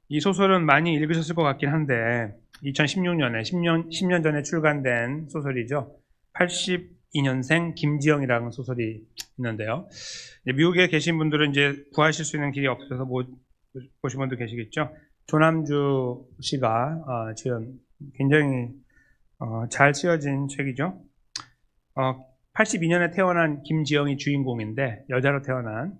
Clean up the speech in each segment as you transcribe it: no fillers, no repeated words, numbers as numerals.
이 소설은 많이 읽으셨을 것 같긴 한데 2016년에 10년 전에 출간된 소설이죠. 82년생 김지영이라는 소설이 있는데요. 미국에 계신 분들은 이제 구하실 수 있는 길이 없어서 보신 분도 계시겠죠. 조남주 씨가 지은 굉장히 잘 쓰여진 책이죠. 82년에 태어난 김지영이 주인공인데 여자로 태어난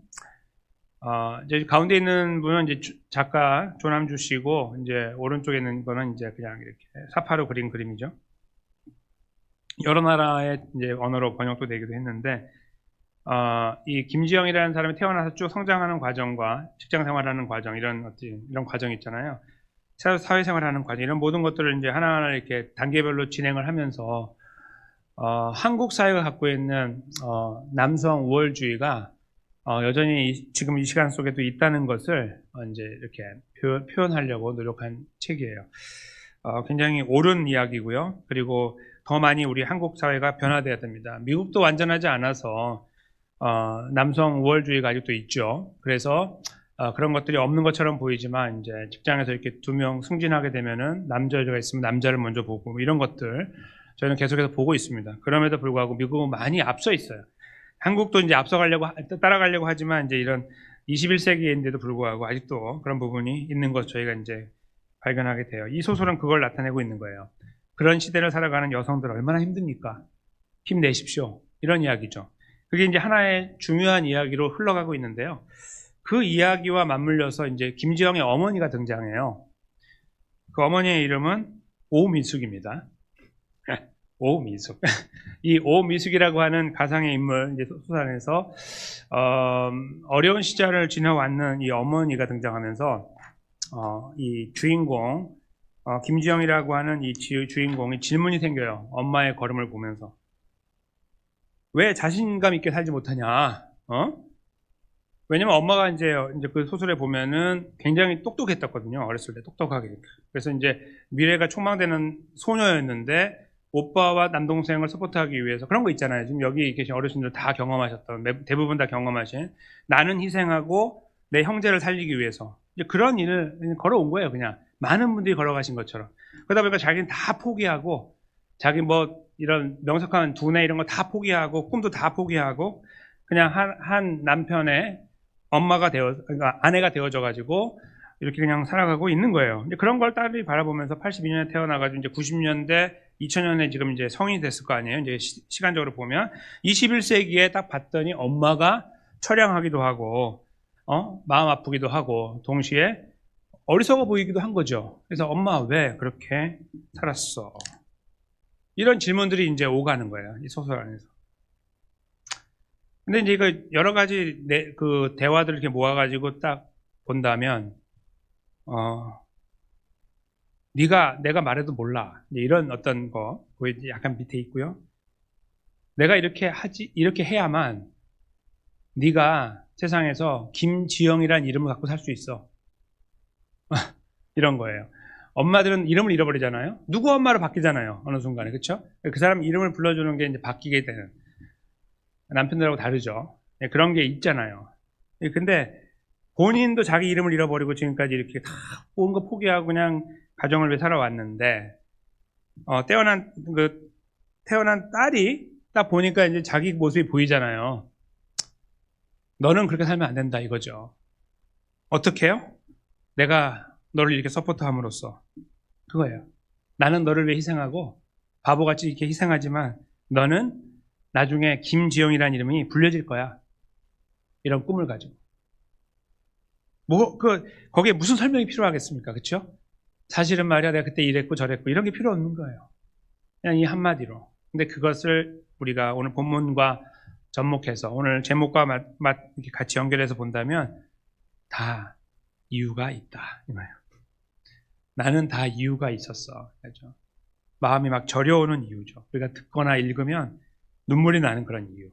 이제 가운데 있는 분은 이제 작가 조남주 씨고, 이제 오른쪽에 있는 거는 이제 그냥 이렇게 사파로 그린 그림이죠. 여러 나라의 이제 언어로 번역도 되기도 했는데, 이 김지영이라는 사람이 태어나서 쭉 성장하는 과정과 직장 생활하는 과정, 이런 과정이 있잖아요. 사회생활하는 과정, 이런 모든 것들을 이제 하나하나 이렇게 단계별로 진행을 하면서, 한국 사회가 갖고 있는, 남성 우월주의가 여전히 지금 이 시간 속에도 있다는 것을 이제 이렇게 표현하려고 노력한 책이에요. 굉장히 옳은 이야기고요. 그리고 더 많이 우리 한국 사회가 변화돼야 됩니다. 미국도 완전하지 않아서 남성 우월주의가 아직도 있죠. 그래서 그런 것들이 없는 것처럼 보이지만 이제 직장에서 이렇게 두 명 승진하게 되면은 남자 여자가 있으면 남자를 먼저 보고 뭐 이런 것들 저희는 계속해서 보고 있습니다. 그럼에도 불구하고 미국은 많이 앞서 있어요. 한국도 이제 따라가려고 하지만 이제 이런 21세기인데도 불구하고 아직도 그런 부분이 있는 것 저희가 이제 발견하게 돼요. 이 소설은 그걸 나타내고 있는 거예요. 그런 시대를 살아가는 여성들 얼마나 힘듭니까? 힘내십시오. 이런 이야기죠. 그게 이제 하나의 중요한 이야기로 흘러가고 있는데요. 그 이야기와 맞물려서 이제 김지영의 어머니가 등장해요. 그 어머니의 이름은 오미숙입니다. 오미숙. 이 오미숙이라고 하는 가상의 인물, 이제 소설 안에서, 어려운 시절을 지나왔는 이 어머니가 등장하면서, 이 주인공, 김지영이라고 하는 이 주인공이 질문이 생겨요. 엄마의 걸음을 보면서. 왜 자신감 있게 살지 못하냐? 왜냐면 엄마가 이제 그 소설에 보면은 굉장히 똑똑했었거든요. 어렸을 때 똑똑하게. 그래서 이제 미래가 촉망되는 소녀였는데, 오빠와 남동생을 서포트하기 위해서 그런 거 있잖아요. 지금 여기 계신 어르신들 다 경험하셨던, 대부분 다 경험하신, 나는 희생하고 내 형제를 살리기 위해서 이제 그런 일을 걸어온 거예요. 그냥 많은 분들이 걸어가신 것처럼. 그러다 보니까 자기는 다 포기하고, 자기 뭐 이런 명석한 두뇌 이런 거 다 포기하고, 꿈도 다 포기하고, 그냥 한 남편의 엄마가 그러니까 아내가 되어져 가지고 이렇게 그냥 살아가고 있는 거예요. 이제 그런 걸 딸이 바라보면서 82년에 태어나가지고 이제 90년대, 2000년에 지금 이제 성인이 됐을 거 아니에요. 이제 시간적으로 보면 21세기에 딱 봤더니 엄마가 처량하기도 하고, 마음 아프기도 하고, 동시에 어리석어 보이기도 한 거죠. 그래서 엄마 왜 그렇게 살았어? 이런 질문들이 이제 오가는 거예요. 이 소설 안에서. 근데 이제 이거 여러 가지 그 대화들을 이렇게 모아가지고 딱 본다면, 내가 말해도 몰라. 이런 어떤 거, 보이지? 약간 밑에 있고요. 내가 이렇게 해야만 네가 세상에서 김지영이란 이름을 갖고 살 수 있어. 이런 거예요. 엄마들은 이름을 잃어버리잖아요. 누구 엄마로 바뀌잖아요. 어느 순간에. 그렇죠? 그 사람 이름을 불러주는 게 이제 바뀌게 되는. 남편들하고 다르죠. 그런 게 있잖아요. 근데 본인도 자기 이름을 잃어버리고 지금까지 이렇게 다 온 거 포기하고 그냥 가정을 위해 살아왔는데, 태어난 딸이 딱 보니까 이제 자기 모습이 보이잖아요. 너는 그렇게 살면 안 된다 이거죠. 어떻게 해요? 내가 너를 이렇게 서포트함으로써 그거예요. 나는 너를 위해 희생하고 바보같이 이렇게 희생하지만 너는 나중에 김지영이라는 이름이 불려질 거야. 이런 꿈을 가지고. 거기에 무슨 설명이 필요하겠습니까? 그쵸? 사실은 말이야, 내가 그때 이랬고 저랬고, 이런 게 필요 없는 거예요. 그냥 이 한마디로. 근데 그것을 우리가 오늘 본문과 접목해서, 오늘 제목과 이렇게 같이 연결해서 본다면, 다 이유가 있다. 이 말이에요. 나는 다 이유가 있었어. 그죠? 마음이 막 저려오는 이유죠. 우리가 듣거나 읽으면 눈물이 나는 그런 이유.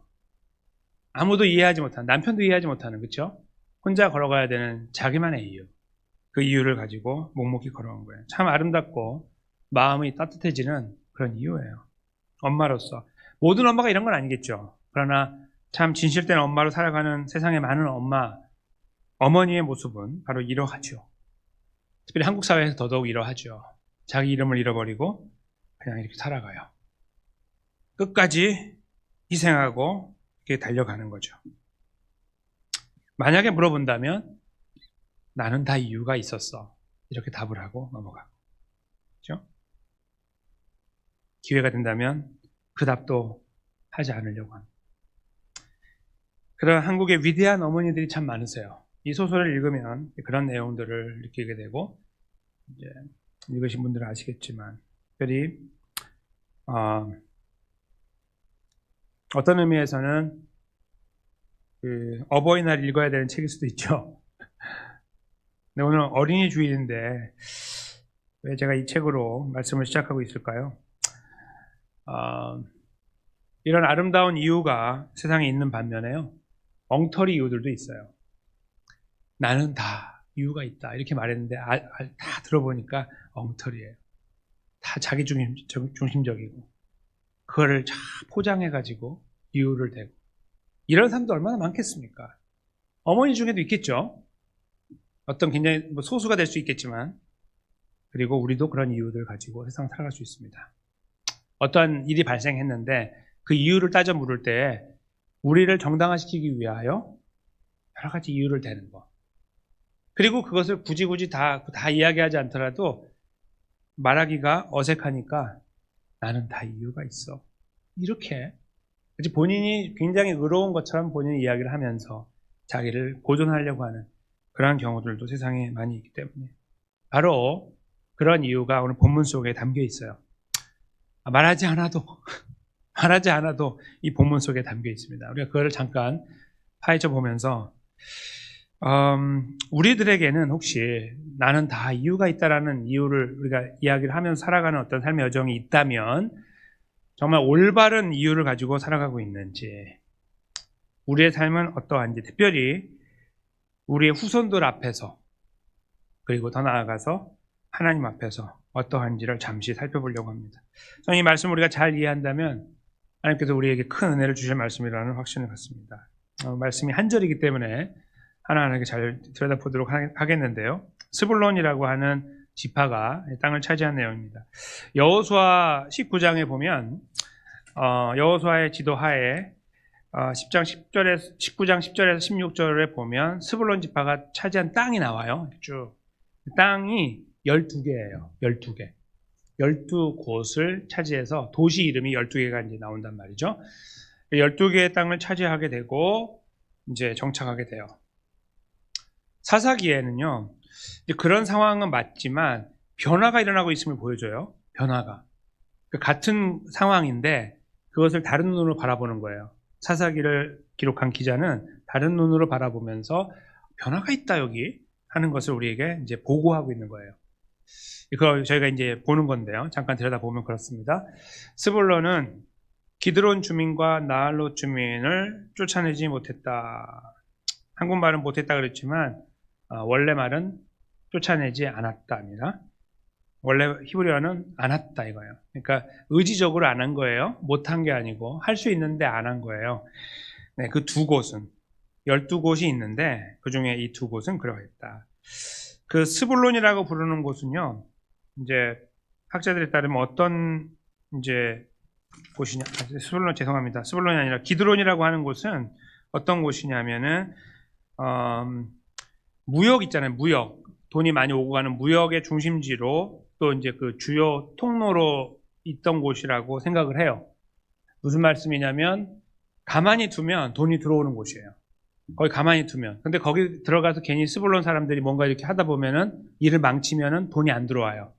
아무도 이해하지 못하는, 남편도 이해하지 못하는, 그쵸? 혼자 걸어가야 되는 자기만의 이유. 그 이유를 가지고 묵묵히 걸어온 거예요. 참 아름답고 마음이 따뜻해지는 그런 이유예요. 엄마로서. 모든 엄마가 이런 건 아니겠죠. 그러나 참 진실된 엄마로 살아가는 세상의 많은 어머니의 모습은 바로 이러하죠. 특별히 한국 사회에서 더더욱 이러하죠. 자기 이름을 잃어버리고 그냥 이렇게 살아가요. 끝까지 희생하고 이렇게 달려가는 거죠. 만약에 물어본다면 나는 다 이유가 있었어. 이렇게 답을 하고 넘어가고. 그렇죠? 기회가 된다면 그 답도 하지 않으려고 합니다. 그런 한국의 위대한 어머니들이 참 많으세요. 이 소설을 읽으면 그런 내용들을 느끼게 되고, 이제 읽으신 분들은 아시겠지만, 특별히 어떤 의미에서는 그 어버이날 읽어야 되는 책일 수도 있죠. 근데 오늘 어린이 주일인데 왜 제가 이 책으로 말씀을 시작하고 있을까요? 이런 아름다운 이유가 세상에 있는 반면에요, 엉터리 이유들도 있어요. 나는 다 이유가 있다 이렇게 말했는데 다 들어보니까 엉터리예요. 다 자기 중심적이고 그거를 잘 포장해가지고 이유를 대고, 이런 사람도 얼마나 많겠습니까? 어머니 중에도 있겠죠. 어떤 굉장히 소수가 될 수 있겠지만, 그리고 우리도 그런 이유들 가지고 세상 살아갈 수 있습니다. 어떠한 일이 발생했는데 그 이유를 따져 물을 때 우리를 정당화시키기 위하여 여러 가지 이유를 대는 거. 그리고 그것을 굳이 다 이야기하지 않더라도 말하기가 어색하니까 나는 다 이유가 있어. 이렇게 본인이 굉장히 의로운 것처럼 본인이 이야기를 하면서 자기를 보존하려고 하는 그러한 경우들도 세상에 많이 있기 때문에 바로 그런 이유가 오늘 본문 속에 담겨 있어요. 말하지 않아도 이 본문 속에 담겨 있습니다. 우리가 그거를 잠깐 파헤쳐 보면서 우리들에게는 혹시 나는 다 이유가 있다라는 이유를 우리가 이야기를 하면서 살아가는 어떤 삶의 여정이 있다면 정말 올바른 이유를 가지고 살아가고 있는지, 우리의 삶은 어떠한지, 특별히 우리의 후손들 앞에서, 그리고 더 나아가서 하나님 앞에서 어떠한지를 잠시 살펴보려고 합니다. 저는 이 말씀을 우리가 잘 이해한다면 하나님께서 우리에게 큰 은혜를 주실 말씀이라는 확신을 갖습니다. 말씀이 한 절이기 때문에 하나하나 잘 들여다보도록 하겠는데요. 스불론이라고 하는 지파가 땅을 차지한 내용입니다. 여호수아 19장에 보면 여호수아의 지도하에 19장 10절에서 16절에 보면 스불론 지파가 차지한 땅이 나와요. 쭉 땅이 12개예요. 12개. 12곳을 차지해서 도시 이름이 12개가 이제 나온단 말이죠. 12개의 땅을 차지하게 되고 이제 정착하게 돼요. 사사기에는요, 그런 상황은 맞지만 변화가 일어나고 있음을 보여줘요. 변화가. 같은 상황인데 그것을 다른 눈으로 바라보는 거예요. 사사기를 기록한 기자는 다른 눈으로 바라보면서 변화가 있다 여기 하는 것을 우리에게 이제 보고하고 있는 거예요. 그걸 저희가 이제 보는 건데요. 잠깐 들여다보면 그렇습니다. 스불론은 기드론 주민과 나알롯 주민을 쫓아내지 못했다. 한국말은 못했다 그랬지만 원래 말은 쫓아내지 않았다입니다. 원래 히브리어는 안 했다 이거예요. 그러니까 의지적으로 안 한 거예요. 못한 게 아니고 할 수 있는데 안 한 거예요. 네, 그 두 곳은 12곳이 있는데 그 중에 이 두 곳은 그러했다. 그 스불론이라고 부르는 곳은요, 이제 학자들에 따르면 어떤 이제 곳이냐? 스불론이 아니라 기드론이라고 하는 곳은 어떤 곳이냐면은 무역 있잖아요. 무역. 돈이 많이 오고 가는 무역의 중심지로 또 이제 그 주요 통로로 있던 곳이라고 생각을 해요. 무슨 말씀이냐면 가만히 두면 돈이 들어오는 곳이에요. 거기 가만히 두면. 근데 거기 들어가서 괜히 스불론 사람들이 뭔가 이렇게 하다 보면은 일을 망치면은 돈이 안 들어와요.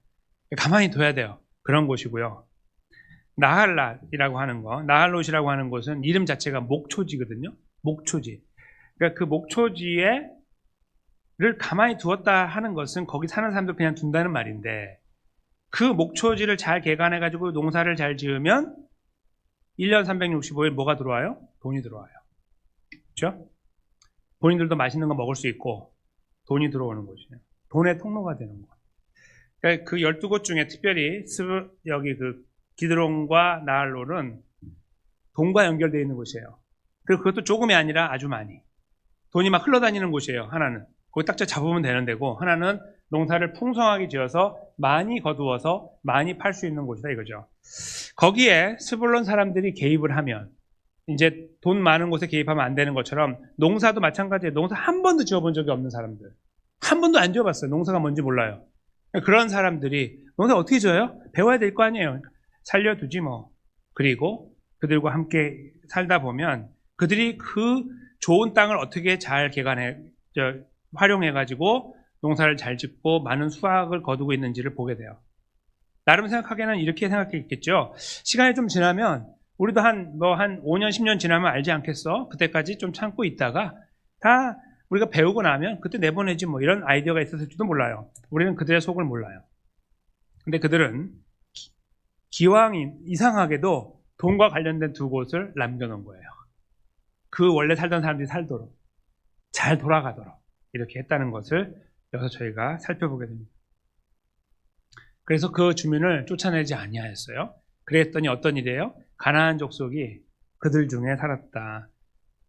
가만히 둬야 돼요. 그런 곳이고요. 나할랏이라고 하는 거, 나할롯이라고 하는 곳은 이름 자체가 목초지거든요. 목초지. 그러니까 그 목초지에 를 가만히 두었다 하는 것은 거기 사는 사람들 그냥 둔다는 말인데, 그 목초지를 잘 개간해가지고 농사를 잘 지으면 1년 365일 뭐가 들어와요? 돈이 들어와요. 그렇죠? 본인들도 맛있는 거 먹을 수 있고 돈이 들어오는 곳이에요. 돈의 통로가 되는 곳. 그러니까 그 12곳 중에 특별히 여기 그 기드론과 나할롯은 돈과 연결되어 있는 곳이에요. 그리고 그것도 조금이 아니라 아주 많이. 돈이 막 흘러다니는 곳이에요. 하나는. 거기 딱 잡으면 되는 데고, 하나는 농사를 풍성하게 지어서 많이 거두어서 많이 팔 수 있는 곳이다 이거죠. 거기에 스불론 사람들이 개입을 하면 이제 돈 많은 곳에 개입하면 안 되는 것처럼 농사도 마찬가지예요. 농사 한 번도 지어본 적이 없는 사람들. 한 번도 안 지어봤어요. 농사가 뭔지 몰라요. 그런 사람들이 농사 어떻게 지어요? 배워야 될 거 아니에요. 살려두지 뭐. 그리고 그들과 함께 살다 보면 그들이 그 좋은 땅을 어떻게 잘 활용해가지고 농사를 잘 짓고 많은 수확을 거두고 있는지를 보게 돼요. 나름 생각하기에는 이렇게 생각했겠죠. 시간이 좀 지나면 우리도 한 5년, 10년 지나면 알지 않겠어? 그때까지 좀 참고 있다가 다 우리가 배우고 나면 그때 내보내지 뭐 이런 아이디어가 있었을지도 몰라요. 우리는 그들의 속을 몰라요. 근데 그들은 기왕 이상하게도 돈과 관련된 두 곳을 남겨놓은 거예요. 그 원래 살던 사람들이 살도록, 잘 돌아가도록 이렇게 했다는 것을 여기서 저희가 살펴보게 됩니다. 그래서 그 주민을 쫓아내지 아니하였어요. 그랬더니 어떤 일이에요? 가나안 족속이 그들 중에 살았다.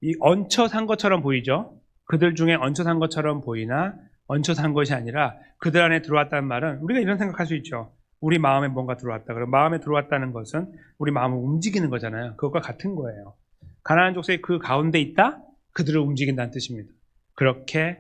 이 얹혀 산 것처럼 보이죠? 그들 중에 얹혀 산 것처럼 보이나 얹혀 산 것이 아니라 그들 안에 들어왔다는 말은 우리가 이런 생각할 수 있죠. 우리 마음에 뭔가 들어왔다. 그럼 마음에 들어왔다는 것은 우리 마음을 움직이는 거잖아요. 그것과 같은 거예요. 가나안 족속이 그 가운데 있다? 그들을 움직인다는 뜻입니다. 그렇게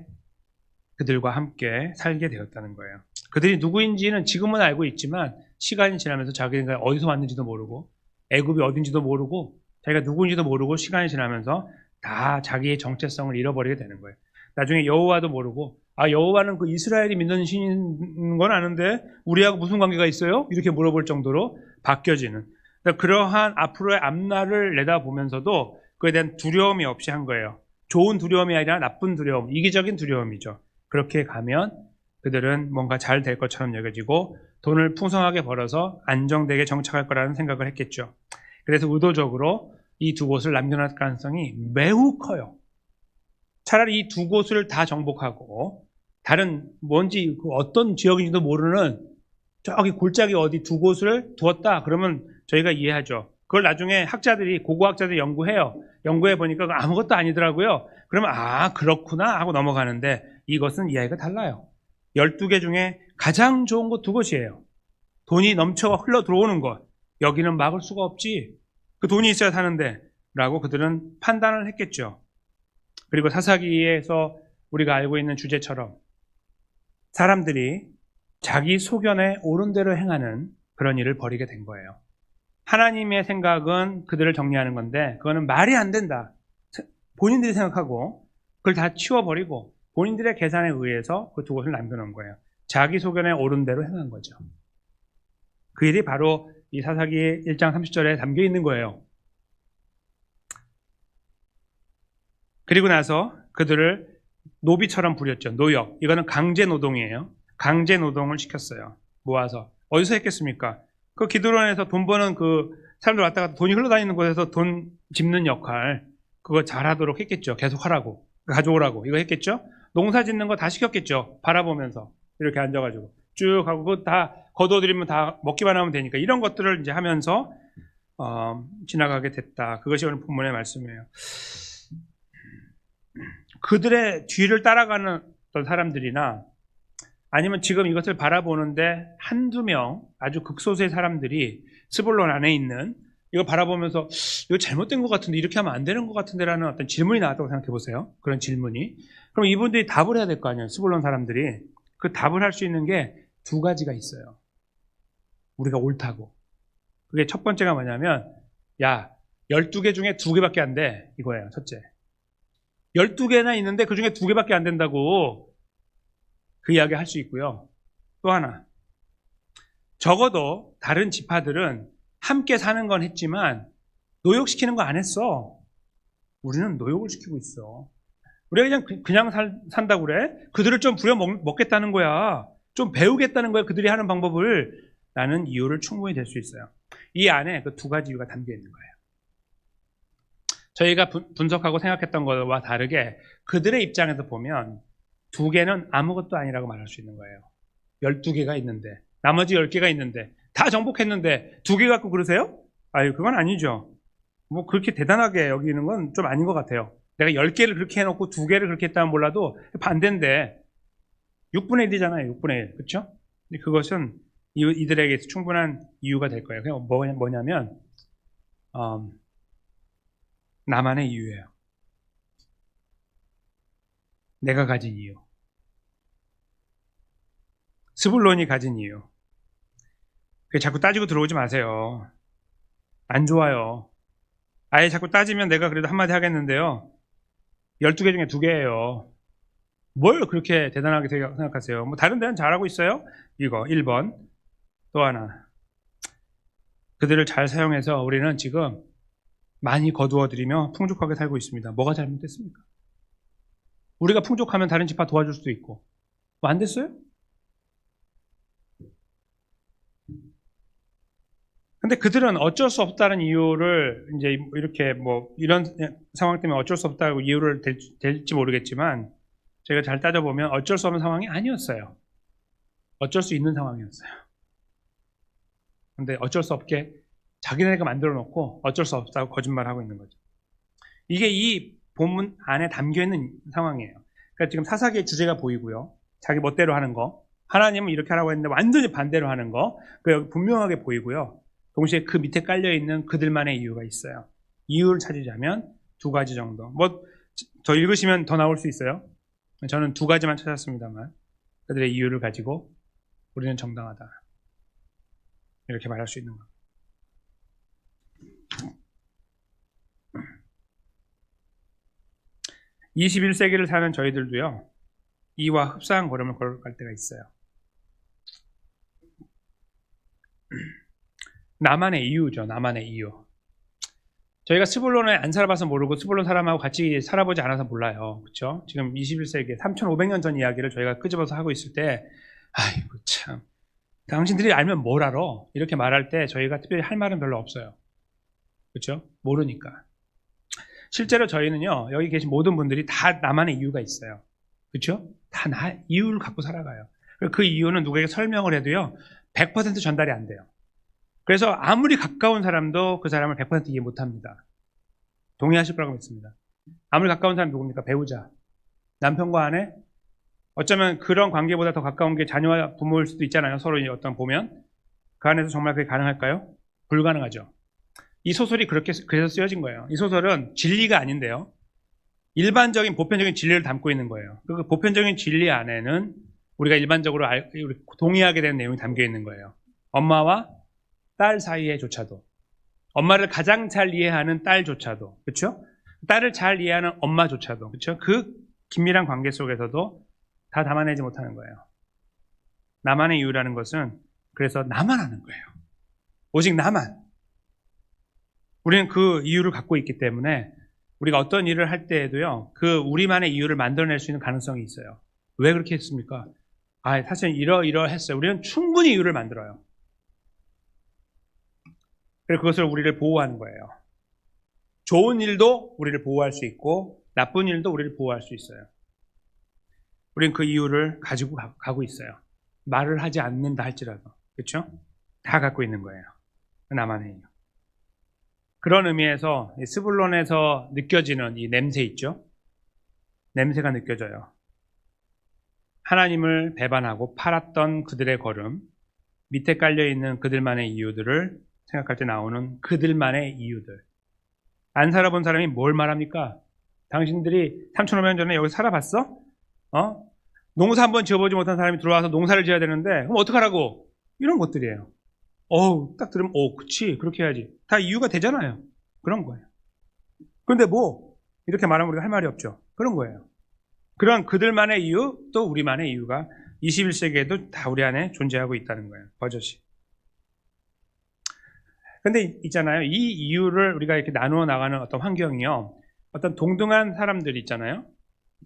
그들과 함께 살게 되었다는 거예요. 그들이 누구인지는 지금은 알고 있지만 시간이 지나면서 자기가 어디서 왔는지도 모르고 애굽이 어딘지도 모르고 자기가 누구인지도 모르고 시간이 지나면서 다 자기의 정체성을 잃어버리게 되는 거예요. 나중에 여호와도 모르고 여호와는 그 이스라엘이 믿는 신인 건 아는데 우리하고 무슨 관계가 있어요? 이렇게 물어볼 정도로 바뀌어지는 그러한 앞으로의 앞날을 내다보면서도 그에 대한 두려움이 없이 한 거예요. 좋은 두려움이 아니라 나쁜 두려움, 이기적인 두려움이죠. 그렇게 가면 그들은 뭔가 잘 될 것처럼 여겨지고 돈을 풍성하게 벌어서 안정되게 정착할 거라는 생각을 했겠죠. 그래서 의도적으로 이 두 곳을 남겨놓을 가능성이 매우 커요. 차라리 이 두 곳을 다 정복하고 다른 뭔지 어떤 지역인지도 모르는 저기 골짜기 어디 두 곳을 두었다 그러면 저희가 이해하죠. 그걸 나중에 학자들이 고고학자들이 연구해요. 연구해 보니까 아무것도 아니더라고요. 그러면 그렇구나 하고 넘어가는데 이것은 이야기가 달라요. 12개 중에 가장 좋은 곳 두 곳이에요. 돈이 넘쳐 흘러 들어오는 것. 여기는 막을 수가 없지. 그 돈이 있어야 사는데 라고 그들은 판단을 했겠죠. 그리고 사사기에서 우리가 알고 있는 주제처럼 사람들이 자기 소견에 옳은 대로 행하는 그런 일을 벌이게 된 거예요. 하나님의 생각은 그들을 정리하는 건데 그거는 말이 안 된다. 본인들이 생각하고 그걸 다 치워버리고 본인들의 계산에 의해서 그 두 곳을 남겨놓은 거예요. 자기 소견에 옳은 대로 행한 거죠. 그 일이 바로 이 사사기 1장 30절에 담겨 있는 거예요. 그리고 나서 그들을 노비처럼 부렸죠. 노역. 이거는 강제 노동이에요. 강제 노동을 시켰어요. 모아서. 어디서 했겠습니까? 그 기드론에서 돈 버는 그 사람들 왔다 갔다 돈이 흘러다니는 곳에서 돈 짚는 역할 그거 잘하도록 했겠죠. 계속 하라고. 가져오라고. 이거 했겠죠. 농사 짓는 거 다 시켰겠죠. 바라보면서 이렇게 앉아가지고 쭉 하고 그거 다 거둬들이면 다 먹기만 하면 되니까 이런 것들을 이제 하면서 지나가게 됐다. 그것이 오늘 본문의 말씀이에요. 그들의 뒤를 따라가는 어떤 사람들이나 아니면 지금 이것을 바라보는데 한두 명 아주 극소수의 사람들이 스불론 안에 있는 이거 바라보면서 이거 잘못된 것 같은데 이렇게 하면 안 되는 것 같은데 라는 어떤 질문이 나왔다고 생각해 보세요. 그런 질문이. 그럼 이분들이 답을 해야 될 거 아니에요. 스불론 사람들이. 그 답을 할 수 있는 게 두 가지가 있어요. 우리가 옳다고. 그게 첫 번째가 뭐냐면 12개 중에 2개밖에 안 돼. 이거예요. 첫째. 12개나 있는데 그 중에 2개밖에 안 된다고 그 이야기 할 수 있고요. 또 하나. 적어도 다른 지파들은 함께 사는 건 했지만 노역시키는 거 안 했어. 우리는 노역을 시키고 있어. 우리가 그냥 산다고 그래? 그들을 좀 부려먹겠다는 거야. 좀 배우겠다는 거야. 그들이 하는 방법을. 라는 이유를 충분히 될 수 있어요. 이 안에 그 두 가지 이유가 담겨 있는 거예요. 저희가 분석하고 생각했던 것과 다르게 그들의 입장에서 보면 2개는 아무것도 아니라고 말할 수 있는 거예요. 12개가 있는데 나머지 10개가 있는데 다 정복했는데 2개 갖고 그러세요? 그건 아니죠. 뭐 그렇게 대단하게 여기는 건 좀 아닌 것 같아요. 내가 10개를 그렇게 해놓고 2개를 그렇게 했다면 몰라도 반대인데 6분의 1이잖아요. 6분의 1. 그렇죠? 그것은 이들에게 충분한 이유가 될 거예요. 그냥 뭐냐면 나만의 이유예요. 내가 가진 이유. 스불론이 가진 이유. 자꾸 따지고 들어오지 마세요. 안 좋아요. 아예 자꾸 따지면 내가 그래도 한마디 하겠는데요. 12개 중에 2개예요. 뭘 그렇게 대단하게 생각하세요? 뭐 다른 데는 잘하고 있어요? 이거 1번. 또 하나. 그들을 잘 사용해서 우리는 지금 많이 거두어들이며 풍족하게 살고 있습니다. 뭐가 잘못됐습니까? 우리가 풍족하면 다른 집 다 도와줄 수도 있고. 뭐 안 됐어요? 근데 그들은 어쩔 수 없다는 이유를 이제 이렇게 뭐 이런 상황 때문에 어쩔 수 없다고 이유를 될지 모르겠지만 제가 잘 따져보면 어쩔 수 없는 상황이 아니었어요. 어쩔 수 있는 상황이었어요. 근데 어쩔 수 없게 자기네가 만들어 놓고 어쩔 수 없다고 거짓말하고 있는 거죠. 이게 이 본문 안에 담겨 있는 상황이에요. 그러니까 지금 사사기의 주제가 보이고요. 자기 멋대로 하는 거. 하나님은 이렇게 하라고 했는데 완전히 반대로 하는 거. 여기 분명하게 보이고요. 동시에 그 밑에 깔려있는 그들만의 이유가 있어요. 이유를 찾으자면 2가지 정도. 뭐 더 읽으시면 더 나올 수 있어요. 저는 2가지만 찾았습니다만 그들의 이유를 가지고 우리는 정당하다. 이렇게 말할 수 있는 거. (21세기를) 사는 저희들도요. 이와 흡사한 걸음을 걸어갈 때가 있어요. 나만의 이유죠. 나만의 이유. 저희가 스불론에 안 살아봐서 모르고 스불론 사람하고 같이 살아보지 않아서 몰라요. 그렇죠? 지금 21세기 3,500년 전 이야기를 저희가 끄집어서 하고 있을 때 아이고 참 당신들이 알면 뭘 알아? 이렇게 말할 때 저희가 특별히 할 말은 별로 없어요. 그렇죠? 모르니까. 실제로 저희는요. 여기 계신 모든 분들이 다 나만의 이유가 있어요. 그렇죠? 다 이유를 갖고 살아가요. 그 이유는 누구에게 설명을 해도요. 100% 전달이 안 돼요. 그래서 아무리 가까운 사람도 그 사람을 100% 이해 못합니다. 동의하실 거라고 믿습니다. 아무리 가까운 사람이 누굽니까? 배우자, 남편과 아내. 어쩌면 그런 관계보다 더 가까운 게 자녀와 부모일 수도 있잖아요. 서로 어떤 보면 그 안에서 정말 그게 가능할까요? 불가능하죠. 이 소설이 그래서 쓰여진 거예요. 이 소설은 진리가 아닌데요. 일반적인 보편적인 진리를 담고 있는 거예요. 그 보편적인 진리 안에는 우리가 일반적으로 동의하게 되는 내용이 담겨 있는 거예요. 엄마와 딸 사이에조차도, 엄마를 가장 잘 이해하는 딸조차도, 그렇죠? 딸을 잘 이해하는 엄마조차도, 그렇죠? 그 긴밀한 관계 속에서도 다 담아내지 못하는 거예요. 나만의 이유라는 것은 그래서 나만 하는 거예요. 오직 나만. 우리는 그 이유를 갖고 있기 때문에 우리가 어떤 일을 할 때에도요, 그 우리만의 이유를 만들어낼 수 있는 가능성이 있어요. 왜 그렇게 했습니까? 사실 이러했어요. 우리는 충분히 이유를 만들어요. 그래서 그것을 우리를 보호하는 거예요. 좋은 일도 우리를 보호할 수 있고 나쁜 일도 우리를 보호할 수 있어요. 우리는 그 이유를 가지고 가고 있어요. 말을 하지 않는다 할지라도. 그렇죠? 다 갖고 있는 거예요. 나만의 이유. 그런 의미에서 스불론에서 느껴지는 이 냄새 있죠? 냄새가 느껴져요. 하나님을 배반하고 팔았던 그들의 걸음, 밑에 깔려있는 그들만의 이유들을 생각할 때 나오는 그들만의 이유들. 안 살아본 사람이 뭘 말합니까? 당신들이 3,500년 전에 여기 살아봤어? 농사 한번 지어보지 못한 사람이 들어와서 농사를 지어야 되는데 그럼 어떡하라고? 이런 것들이에요. 딱 들으면 그치 그렇게 해야지. 다 이유가 되잖아요. 그런 거예요. 그런데 이렇게 말하면 우리가 할 말이 없죠. 그런 거예요. 그런 그들만의 이유 또 우리만의 이유가 21세기에도 다 우리 안에 존재하고 있다는 거예요. 버젓이. 근데 있잖아요. 이 이유를 우리가 이렇게 나누어 나가는 어떤 환경이요. 어떤 동등한 사람들이 있잖아요.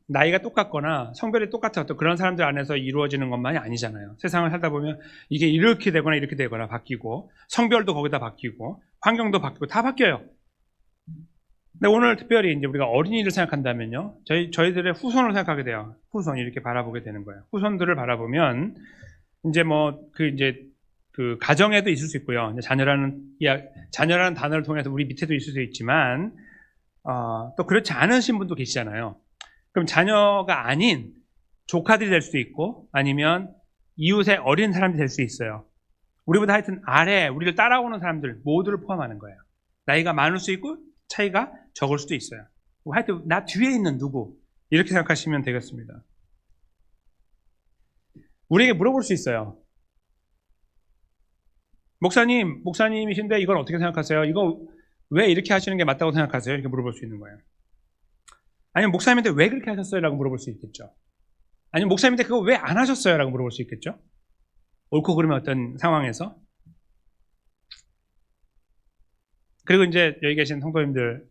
나이가 똑같거나 성별이 똑같은 어떤 그런 사람들 안에서 이루어지는 것만이 아니잖아요. 세상을 살다 보면 이게 이렇게 되거나 바뀌고 성별도 거기다 바뀌고 환경도 바뀌고 다 바뀌어요. 근데 오늘 특별히 이제 우리가 어린이를 생각한다면요. 저희들의 후손을 생각하게 돼요. 후손 이렇게 바라보게 되는 거예요. 후손들을 바라보면 이제 그 가정에도 있을 수 있고요. 자녀라는 단어를 통해서 우리 밑에도 있을 수 있지만 또 그렇지 않으신 분도 계시잖아요. 그럼 자녀가 아닌 조카들이 될 수도 있고 아니면 이웃의 어린 사람들이 될 수 있어요. 우리보다 하여튼 아래 우리를 따라오는 사람들 모두를 포함하는 거예요. 나이가 많을 수 있고 차이가 적을 수도 있어요. 하여튼 나 뒤에 있는 누구 이렇게 생각하시면 되겠습니다. 우리에게 물어볼 수 있어요. 목사님이신데 이걸 어떻게 생각하세요? 이거 왜 이렇게 하시는 게 맞다고 생각하세요? 이렇게 물어볼 수 있는 거예요. 아니면 목사님인데 왜 그렇게 하셨어요? 라고 물어볼 수 있겠죠. 아니면 목사님인데 그거 왜 안 하셨어요? 라고 물어볼 수 있겠죠. 옳고 그름의 어떤 상황에서. 그리고 이제 여기 계신 성도님들,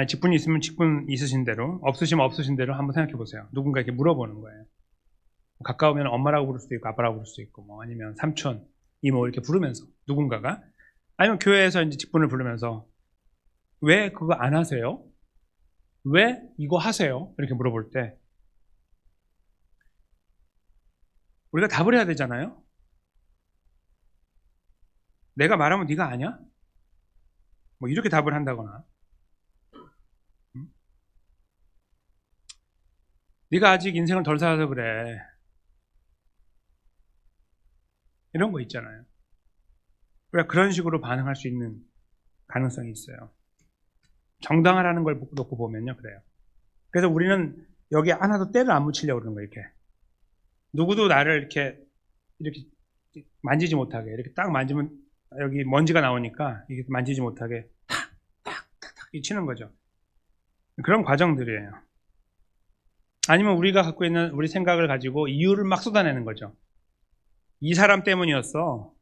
직분이 있으면 직분 있으신 대로, 없으시면 없으신 대로 한번 생각해 보세요. 누군가에게 물어보는 거예요. 가까우면 엄마라고 부를 수도 있고, 아빠라고 부를 수도 있고, 뭐 아니면 삼촌, 이모 이렇게 부르면서 누군가가, 아니면 교회에서 이제 직분을 부르면서 왜 그거 안 하세요? 왜 이거 하세요? 이렇게 물어볼 때 우리가 답을 해야 되잖아요. 내가 말하면 네가 아냐? 뭐 이렇게 답을 한다거나, 네가 아직 인생을 덜 살아서 그래. 이런 거 있잖아요. 우리가 그런 식으로 반응할 수 있는 가능성이 있어요. 정당하라는 걸 놓고 보면요, 그래요. 그래서 우리는 여기 하나도 때를 안 묻히려고 그러는 거예요, 이렇게. 누구도 나를 이렇게 만지지 못하게, 이렇게 딱 만지면 여기 먼지가 나오니까 이게 만지지 못하게 탁탁탁탁 치는 거죠. 그런 과정들이에요. 아니면 우리가 갖고 있는 우리 생각을 가지고 이유를 막 쏟아내는 거죠. 이 사람 때문이었어.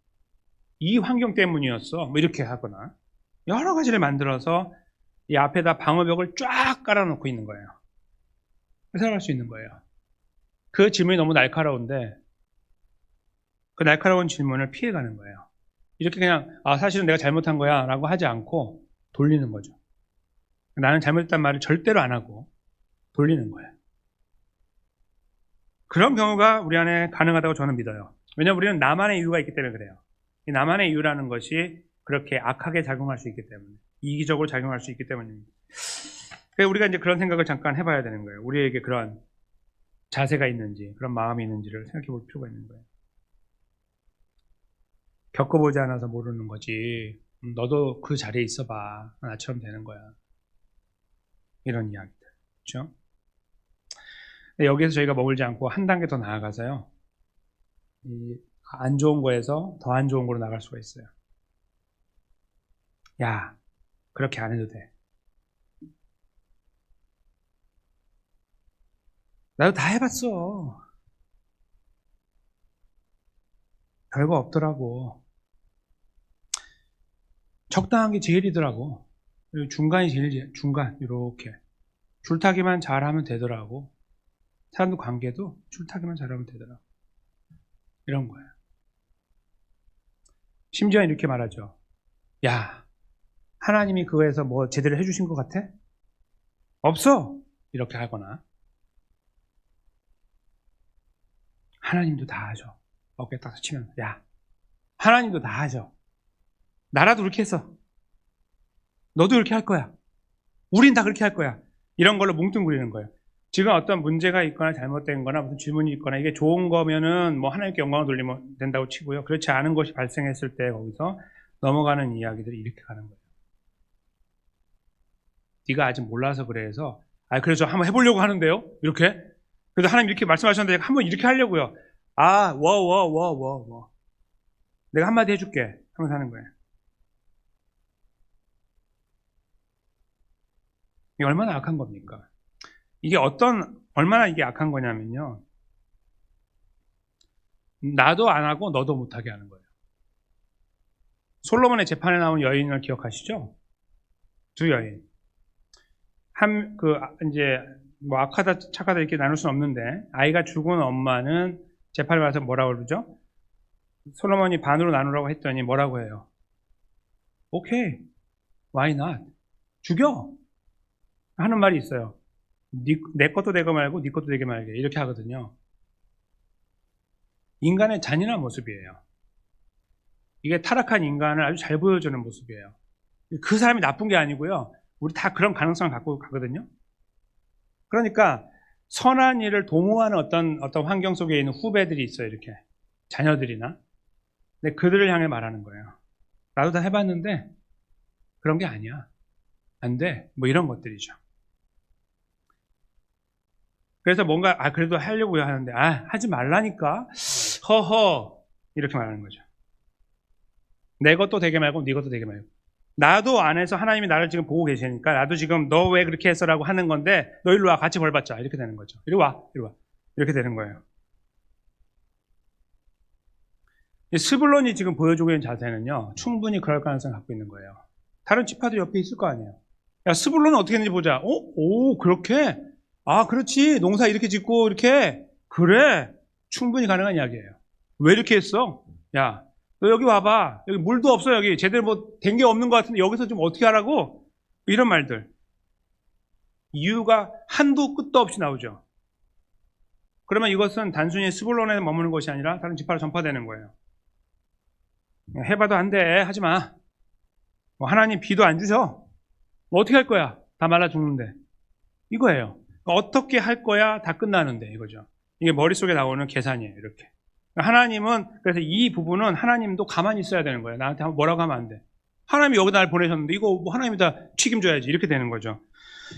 이 환경 때문이었어. 뭐 이렇게 하거나 여러 가지를 만들어서 이 앞에다 방어벽을 쫙 깔아놓고 있는 거예요. 해석할 수 있는 거예요. 그 질문이 너무 날카로운데 그 날카로운 질문을 피해가는 거예요. 이렇게 그냥 사실은 내가 잘못한 거야 라고 하지 않고 돌리는 거죠. 나는 잘못했단 말을 절대로 안 하고 돌리는 거예요. 그런 경우가 우리 안에 가능하다고 저는 믿어요. 왜냐하면 우리는 나만의 이유가 있기 때문에 그래요. 이 나만의 이유라는 것이 그렇게 악하게 작용할 수 있기 때문에, 이기적으로 작용할 수 있기 때문입니다. 그래서 우리가 이제 그런 생각을 잠깐 해봐야 되는 거예요. 우리에게 그런 자세가 있는지, 그런 마음이 있는지를 생각해 볼 필요가 있는 거예요. 겪어보지 않아서 모르는 거지. 너도 그 자리에 있어봐. 나처럼 되는 거야. 이런 이야기들. 그렇죠? 여기에서 저희가 머물지 않고 한 단계 더 나아가서요. 이 안 좋은 거에서 더 안 좋은 거로 나갈 수가 있어요. 야, 그렇게 안 해도 돼. 나도 다 해봤어. 별거 없더라고. 적당한 게 제일이더라고. 중간이 제일 중간 이렇게 줄타기만 잘하면 되더라고. 사람들 관계도 줄타기만 잘하면 되더라고. 이런 거예요. 심지어 이렇게 말하죠. 야, 하나님이 그거에서 뭐 제대로 해주신 것 같아? 없어. 이렇게 하거나 하나님도 다 하죠. 어깨 딱 치면서 야, 하나님도 다 하죠. 나라도 그렇게 했어. 너도 그렇게 할 거야. 우린 다 그렇게 할 거야. 이런 걸로 뭉뚱그리는 거예요. 지금 어떤 문제가 있거나 잘못된 거나 무슨 질문이 있거나 이게 좋은 거면은 뭐 하나님께 영광을 돌리면 된다고 치고요. 그렇지 않은 것이 발생했을 때 거기서 넘어가는 이야기들이 이렇게 가는 거예요. 네가 아직 몰라서 그래서 그래서 한번 해보려고 하는데요. 이렇게. 그래서 하나님 이렇게 말씀하셨는데 한번 이렇게 하려고요. 내가 한마디 해줄게. 하면서 하는 거예요. 이게 얼마나 악한 겁니까? 이게 얼마나 이게 악한 거냐면요. 나도 안 하고 너도 못하게 하는 거예요. 솔로몬의 재판에 나온 여인을 기억하시죠? 두 여인. 이제, 뭐 악하다, 착하다 이렇게 나눌 수는 없는데, 아이가 죽은 엄마는 재판에 와서 뭐라고 그러죠? 솔로몬이 반으로 나누라고 했더니 뭐라고 해요? 오케이. Why not? 죽여! 하는 말이 있어요. 내 것도 되고 말고 네 것도 되게 말게. 이렇게 하거든요. 인간의 잔인한 모습이에요. 이게 타락한 인간을 아주 잘 보여주는 모습이에요. 그 사람이 나쁜 게 아니고요. 우리 다 그런 가능성을 갖고 가거든요. 그러니까 선한 일을 도모하는 어떤 환경 속에 있는 후배들이 있어요, 이렇게. 자녀들이나. 근데 그들을 향해 말하는 거예요. 나도 다 해봤는데, 그런 게 아니야. 안 돼. 뭐 이런 것들이죠. 그래서 뭔가, 그래도 하려고 하는데, 하지 말라니까. 허허. 이렇게 말하는 거죠. 내 것도 되게 말고, 네 것도 되게 말고. 나도 안에서 하나님이 나를 지금 보고 계시니까, 나도 지금 너 왜 그렇게 했어라고 하는 건데, 너 일로 와. 같이 벌 받자. 이렇게 되는 거죠. 이리 와. 이리 와. 이렇게 되는 거예요. 스불론이 지금 보여주고 있는 자세는요, 충분히 그럴 가능성을 갖고 있는 거예요. 다른 지파들 옆에 있을 거 아니에요. 야, 스불론은 어떻게 했는지 보자. 오, 그렇게? 그렇지. 농사 이렇게 짓고, 이렇게. 그래. 충분히 가능한 이야기예요. 왜 이렇게 했어? 야, 너 여기 와봐. 여기 물도 없어, 여기. 제대로 뭐, 된 게 없는 것 같은데, 여기서 좀 어떻게 하라고? 이런 말들. 이유가 한도 끝도 없이 나오죠. 그러면 이것은 단순히 스불론에 머무는 것이 아니라 다른 지파로 전파되는 거예요. 해봐도 안 돼. 하지 마. 뭐 하나님 비도 안 주셔. 뭐 어떻게 할 거야? 다 말라 죽는데. 이거예요. 어떻게 할 거야? 다 끝나는데. 이거죠. 이게 머릿속에 나오는 계산이에요. 이렇게. 하나님은, 그래서 이 부분은 하나님도 가만히 있어야 되는 거예요. 나한테 뭐라고 하면 안 돼. 하나님이 여기다 날 보내셨는데 이거 뭐 하나님이 다 책임져야지. 이렇게 되는 거죠.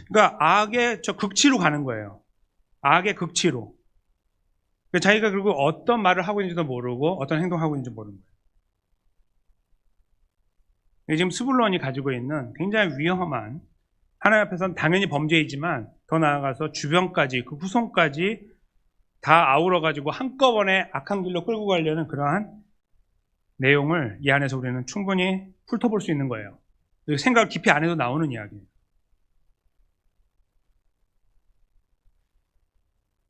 그러니까 악의 저 극치로 가는 거예요. 악의 극치로. 자기가 그리고 어떤 말을 하고 있는지도 모르고 어떤 행동을 하고 있는지 모르는 거예요. 지금 스불론이 가지고 있는 굉장히 위험한, 하나님 앞에서는 당연히 범죄이지만 더 나아가서 주변까지, 그 후손까지 다 아우러가지고 한꺼번에 악한 길로 끌고 가려는 그러한 내용을 이 안에서 우리는 충분히 훑어볼 수 있는 거예요. 생각을 깊이 안 해도 나오는 이야기예요.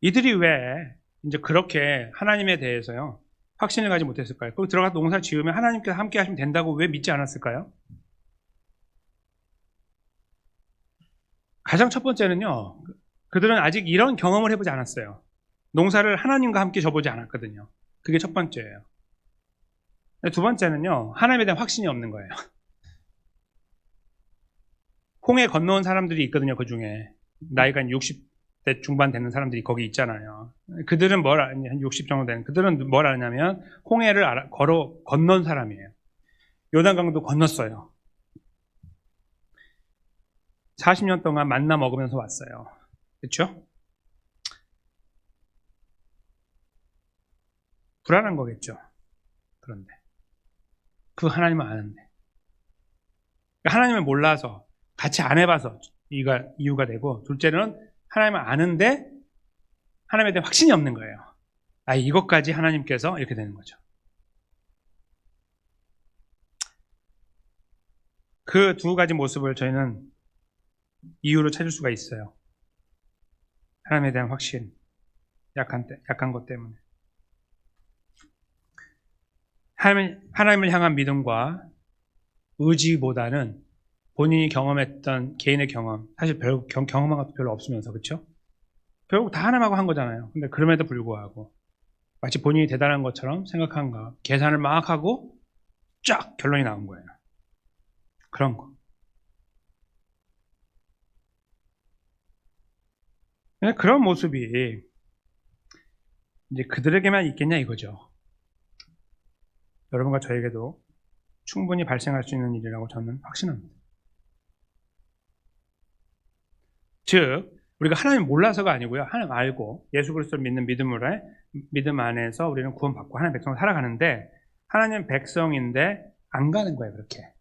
이들이 왜 이제 그렇게 하나님에 대해서요, 확신을 가지 못했을까요? 거기 들어가서 농사 지으면 하나님께서 함께 하시면 된다고 왜 믿지 않았을까요? 가장 첫 번째는요, 그들은 아직 이런 경험을 해보지 않았어요. 농사를 하나님과 함께 져보지 않았거든요. 그게 첫 번째예요. 두 번째는요, 하나님에 대한 확신이 없는 거예요. 홍해 건너온 사람들이 있거든요, 그 중에. 나이가 한 60대 중반 되는 사람들이 거기 있잖아요. 그들은 한 60 정도 되는, 그들은 뭘 아냐면, 홍해를 건넌 사람이에요. 요단강도 건넜어요. 40년 동안 만나 먹으면서 왔어요. 그렇죠? 불안한 거겠죠. 그런데 그 하나님은 아는데, 하나님을 몰라서 같이 안 해봐서 이유가 되고, 둘째는 하나님을 아는데 하나님에 대한 확신이 없는 거예요. 이것까지 하나님께서 이렇게 되는 거죠. 그 두 가지 모습을 저희는 이유로 찾을 수가 있어요. 하나님에 대한 확신, 약한 것 때문에. 하나님을 향한 믿음과 의지보다는 본인이 경험했던 개인의 경험, 사실 경험한 것도 별로 없으면서, 그렇죠? 결국 다 하나님하고 한 거잖아요. 근데 그럼에도 불구하고 마치 본인이 대단한 것처럼 생각한가, 계산을 막 하고 쫙 결론이 나온 거예요. 그런 거. 그런 모습이 이제 그들에게만 있겠냐 이거죠. 여러분과 저에게도 충분히 발생할 수 있는 일이라고 저는 확신합니다. 즉, 우리가 하나님 몰라서가 아니고요. 하나님 알고 예수 그리스도를 믿는 믿음 안에서 우리는 구원받고 하나님 백성으로 살아가는데, 하나님 백성인데 안 가는 거예요, 그렇게.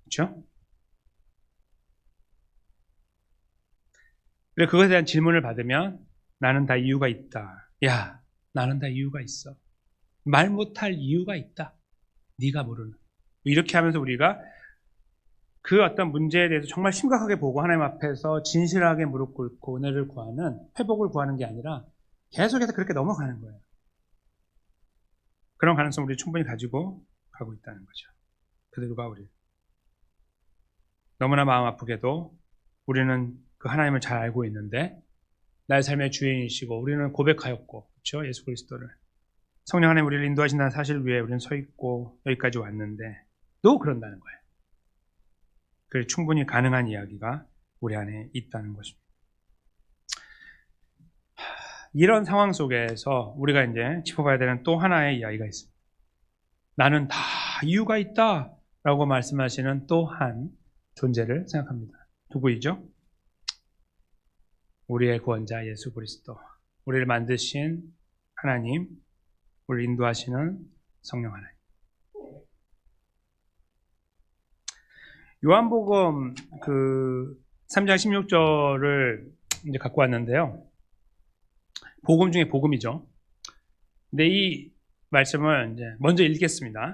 그렇죠? 그것에 대한 질문을 받으면 나는 다 이유가 있다. 야, 나는 다 이유가 있어. 말 못할 이유가 있다. 네가 모르는. 이렇게 하면서 우리가 그 어떤 문제에 대해서 정말 심각하게 보고 하나님 앞에서 진실하게 무릎 꿇고 은혜를 구하는, 회복을 구하는 게 아니라 계속해서 그렇게 넘어가는 거예요. 그런 가능성을 우리 충분히 가지고 가고 있다는 거죠. 그들과 우리. 너무나 마음 아프게도 우리는 그 하나님을 잘 알고 있는데 나의 삶의 주인이시고 우리는 고백하였고, 그렇죠? 예수 그리스도를. 성령 하나님 우리를 인도하신다는 사실 위에 우리는 서 있고 여기까지 왔는데 또 그런다는 거예요. 그 충분히 가능한 이야기가 우리 안에 있다는 것입니다. 이런 상황 속에서 우리가 이제 짚어봐야 되는 또 하나의 이야기가 있습니다. 나는 다 이유가 있다 라고 말씀하시는 또 한 존재를 생각합니다. 누구이죠? 우리의 구원자 예수 그리스도, 우리를 만드신 하나님, 우리를 인도하시는 성령 하나님. 요한복음 3장 16절을 이제 갖고 왔는데요. 복음 중에 복음이죠. 근데 이 말씀을 이제 먼저 읽겠습니다.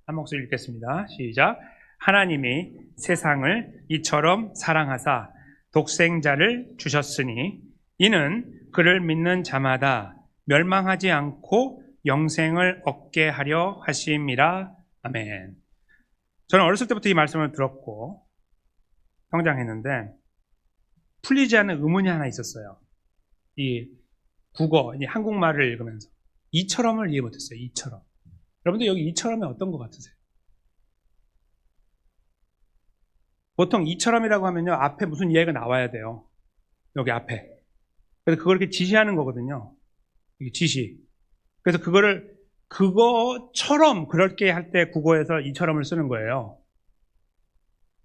한 목소리 읽겠습니다. 시작. 하나님이 세상을 이처럼 사랑하사 독생자를 주셨으니 이는 그를 믿는 자마다 멸망하지 않고 영생을 얻게 하려 하심이라. 아멘. 저는 어렸을 때부터 이 말씀을 들었고 성장했는데 풀리지 않는 의문이 하나 있었어요. 이 국어, 이 한국말을 읽으면서 이처럼을 이해 못했어요. 이처럼. 여러분들 여기 이처럼이 어떤 것 같으세요? 보통 이처럼이라고 하면요, 앞에 무슨 이야기가 나와야 돼요. 여기 앞에. 그래서 그걸 이렇게 지시하는 거거든요. 이게 지시. 그래서 그거처럼 그렇게 할 때 국어에서 이처럼을 쓰는 거예요.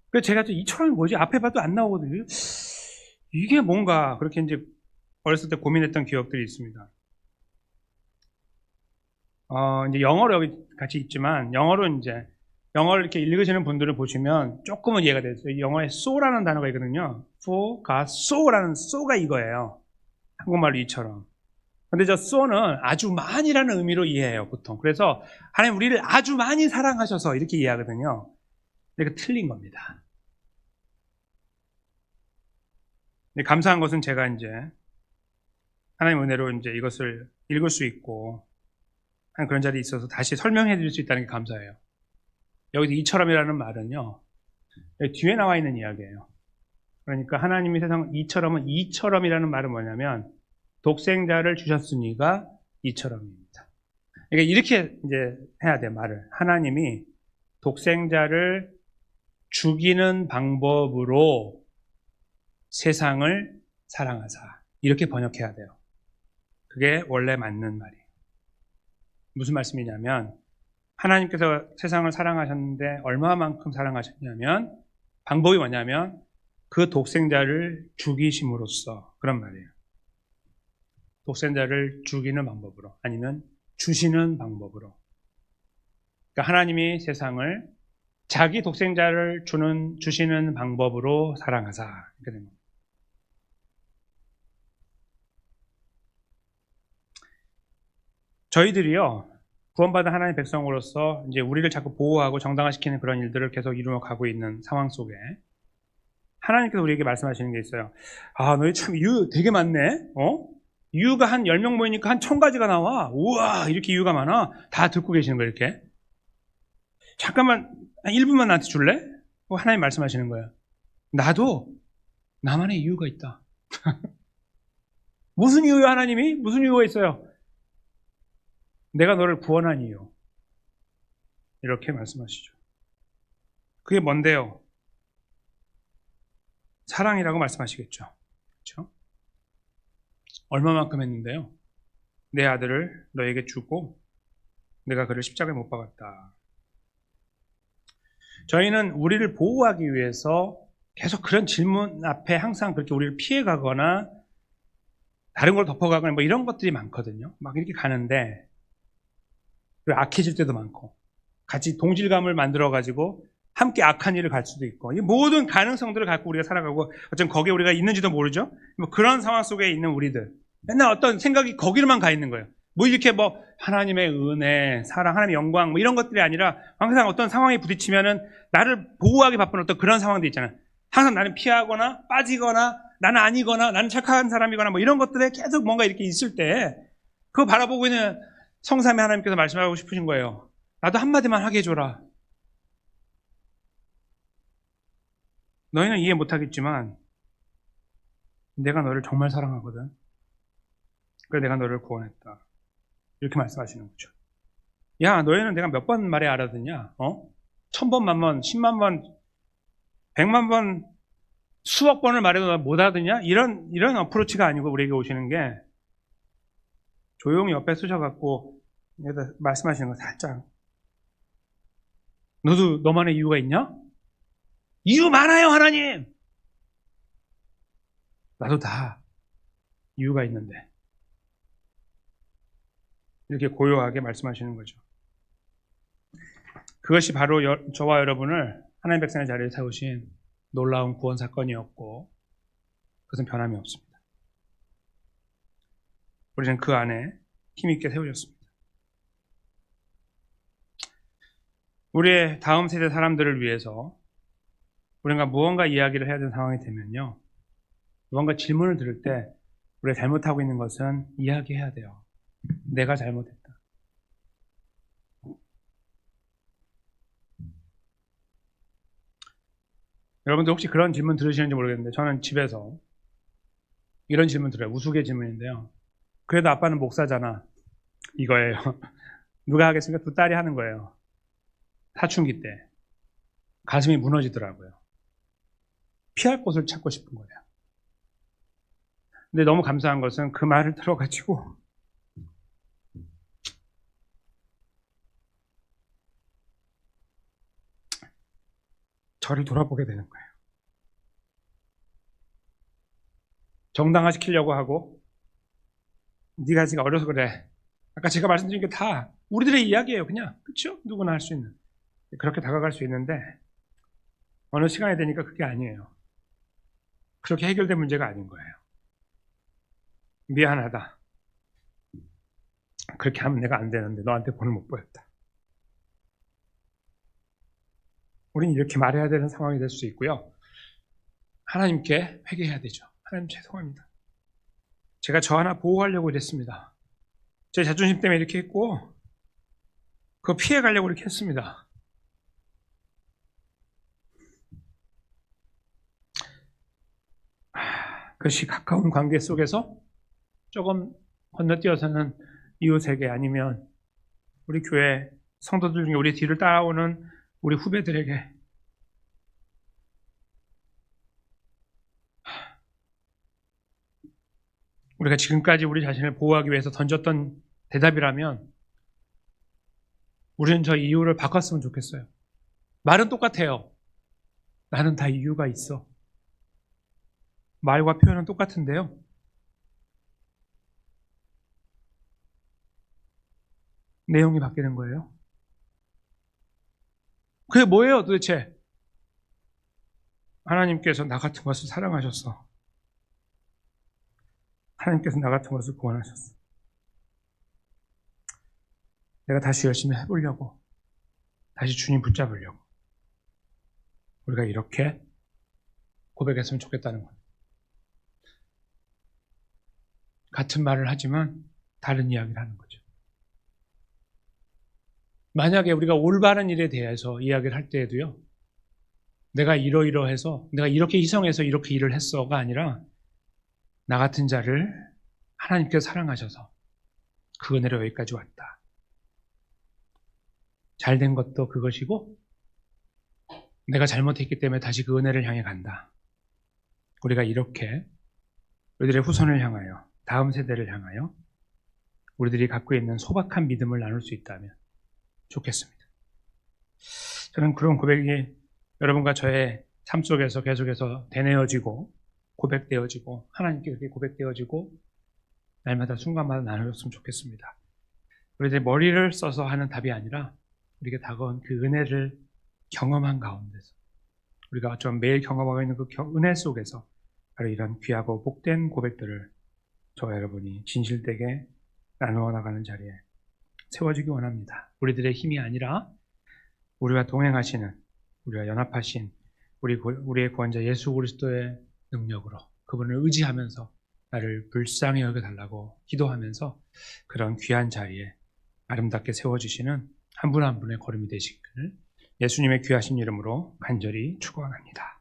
그래서 제가 또 이처럼이 뭐지? 앞에 봐도 안 나오거든요. 이게 뭔가 그렇게 이제 어렸을 때 고민했던 기억들이 있습니다. 이제 영어로 여기 같이 있지만 영어로 영어를 이렇게 읽으시는 분들을 보시면 조금은 이해가 됐어요. 영어에 so라는 단어가 있거든요. for가 so라는 so가 이거예요. 한국말로 이처럼. 근데 저 so는 아주 많이라는 의미로 이해해요, 보통. 그래서 하나님 우리를 아주 많이 사랑하셔서 이렇게 이해하거든요. 근데 그 틀린 겁니다. 근데 감사한 것은 제가 이제 하나님 은혜로 이제 이것을 읽을 수 있고 하는 그런 자리에 있어서 다시 설명해 드릴 수 있다는 게 감사해요. 여기서 이처럼이라는 말은요, 뒤에 나와 있는 이야기예요. 그러니까 하나님이 세상 이처럼이라는 말은 뭐냐면 독생자를 주셨으니가 이처럼입니다. 그러니까 이렇게 이제 해야 돼, 말을. 하나님이 독생자를 죽이는 방법으로 세상을 사랑하사. 이렇게 번역해야 돼요. 그게 원래 맞는 말이에요. 무슨 말씀이냐면 하나님께서 세상을 사랑하셨는데 얼마만큼 사랑하셨냐면 방법이 뭐냐면 그 독생자를 죽이심으로써 그런 말이에요. 독생자를 죽이는 방법으로 아니면 주시는 방법으로. 그러니까 하나님이 세상을 자기 독생자를 주시는 방법으로 사랑하사. 이렇게 된 겁니다. 저희들이요, 구원받은 하나님의 백성으로서 이제 우리를 자꾸 보호하고 정당화시키는 그런 일들을 계속 이루어 가고 있는 상황 속에 하나님께서 우리에게 말씀하시는 게 있어요. 너희 참 이유 되게 많네. 이유가 한 10명 모이니까 한 1000가지가 나와. 우와, 이렇게 이유가 많아. 다 듣고 계시는 거예요, 이렇게. 잠깐만, 한 1분만 나한테 줄래? 하나님 말씀하시는 거예요. 나도 나만의 이유가 있다. 무슨 이유요, 하나님이? 무슨 이유가 있어요? 내가 너를 구원한 이유. 이렇게 말씀하시죠. 그게 뭔데요? 사랑이라고 말씀하시겠죠. 그렇죠? 얼마만큼 했는데요? 내 아들을 너에게 주고 내가 그를 십자가에 못 박았다. 저희는 우리를 보호하기 위해서 계속 그런 질문 앞에 항상 그렇게 우리를 피해가거나 다른 걸 덮어가거나 뭐 이런 것들이 많거든요. 막 이렇게 가는데 악해질 때도 많고 같이 동질감을 만들어가지고 함께 악한 일을 갈 수도 있고 이 모든 가능성들을 갖고 우리가 살아가고 어쩜 거기에 우리가 있는지도 모르죠. 뭐 그런 상황 속에 있는 우리들 맨날 어떤 생각이 거기로만 가 있는 거예요. 뭐 이렇게 뭐 하나님의 은혜, 사랑, 하나님의 영광 뭐 이런 것들이 아니라 항상 어떤 상황에 부딪히면은 나를 보호하기 바쁜 어떤 그런 상황들이 있잖아요. 항상 나는 피하거나 빠지거나 나는 아니거나 나는 착한 사람이거나 뭐 이런 것들에 계속 뭔가 이렇게 있을 때 그거 바라보고 있는 성삼위 하나님께서 말씀하고 싶으신 거예요. 나도 한마디만 하게 해줘라. 너희는 이해 못하겠지만 내가 너를 정말 사랑하거든. 그래서 내가 너를 구원했다. 이렇게 말씀하시는 거죠. 야, 너희는 내가 몇 번 말해 알아듣냐? 1000번, 만번, 10만 번, 100만 번, 수억 번을 말해도 못 알아듣냐? 이런 어프로치가 아니고 우리에게 오시는 게 조용히 옆에 서셔갖고 여기다 말씀하시는 거 살짝, 너도 너만의 이유가 있냐? 이유 많아요, 하나님. 나도 다 이유가 있는데. 이렇게 고요하게 말씀하시는 거죠. 그것이 바로 저와 여러분을 하나님 백성의 자리에 세우신 놀라운 구원 사건이었고, 그것은 변함이 없습니다. 우리는 그 안에 힘있게 세워졌습니다. 우리의 다음 세대 사람들을 위해서 우리가 무언가 이야기를 해야 되는 상황이 되면요, 무언가 질문을 들을 때 우리가 잘못하고 있는 것은 이야기해야 돼요. 내가 잘못했다. 여러분들 혹시 그런 질문 들으시는지 모르겠는데, 저는 집에서 이런 질문 들어요. 우스개 질문인데요. 그래도 아빠는 목사잖아. 이거예요. 누가 하겠습니까? 두 딸이 하는 거예요. 사춘기 때. 가슴이 무너지더라고요. 피할 곳을 찾고 싶은 거예요. 근데 너무 감사한 것은 그 말을 들어가지고 저를 돌아보게 되는 거예요. 정당화시키려고 하고, 네가 아직 어려서 그래. 아까 제가 말씀드린 게 다 우리들의 이야기예요. 그냥. 그렇죠? 누구나 할 수 있는. 그렇게 다가갈 수 있는데 어느 시간이 되니까 그게 아니에요. 그렇게 해결된 문제가 아닌 거예요. 미안하다. 그렇게 하면 내가 안 되는데 너한테 본을 못 보였다. 우린 이렇게 말해야 되는 상황이 될 수 있고요. 하나님께 회개해야 되죠. 하나님 죄송합니다. 제가 저 하나 보호하려고 이랬습니다. 제 자존심 때문에 이렇게 했고, 그거 피해가려고 이렇게 했습니다. 그것이 가까운 관계 속에서 조금 건너뛰어서는 이웃에게, 아니면 우리 교회 성도들 중에 우리 뒤를 따라오는 우리 후배들에게 우리가 지금까지 우리 자신을 보호하기 위해서 던졌던 대답이라면 우리는 저 이유를 바꿨으면 좋겠어요. 말은 똑같아요. 나는 다 이유가 있어. 말과 표현은 똑같은데요. 내용이 바뀌는 거예요. 그게 뭐예요 도대체? 하나님께서 나 같은 것을 사랑하셨어. 하나님께서 나 같은 것을 구원하셨어. 내가 다시 열심히 해보려고, 다시 주님 붙잡으려고 우리가 이렇게 고백했으면 좋겠다는 거예요. 같은 말을 하지만 다른 이야기를 하는 거죠. 만약에 우리가 올바른 일에 대해서 이야기를 할 때에도요, 내가 이러이러해서, 내가 이렇게 희생해서 이렇게 일을 했어가 아니라, 나 같은 자를 하나님께서 사랑하셔서 그 은혜로 여기까지 왔다. 잘된 것도 그것이고, 내가 잘못했기 때문에 다시 그 은혜를 향해 간다. 우리가 이렇게 우리들의 후손을 향하여, 다음 세대를 향하여 우리들이 갖고 있는 소박한 믿음을 나눌 수 있다면 좋겠습니다. 저는 그런 고백이 여러분과 저의 삶 속에서 계속해서 되뇌어지고, 고백되어지고, 하나님께 그렇게 고백되어지고, 날마다 순간마다 나눠줬으면 좋겠습니다. 우리들의 머리를 써서 하는 답이 아니라 우리가 다가온 그 은혜를 경험한 가운데서, 우리가 좀 매일 경험하고 있는 그 은혜 속에서 바로 이런 귀하고 복된 고백들을 저와 여러분이 진실되게 나누어 나가는 자리에 세워주기 원합니다. 우리들의 힘이 아니라 우리와 동행하시는, 우리와 연합하신 우리의 구원자 예수 그리스도의 능력으로, 그분을 의지하면서 나를 불쌍히 여겨달라고 기도하면서 그런 귀한 자리에 아름답게 세워주시는 한 분 한 분의 걸음이 되시기를 예수님의 귀하신 이름으로 간절히 축원합니다.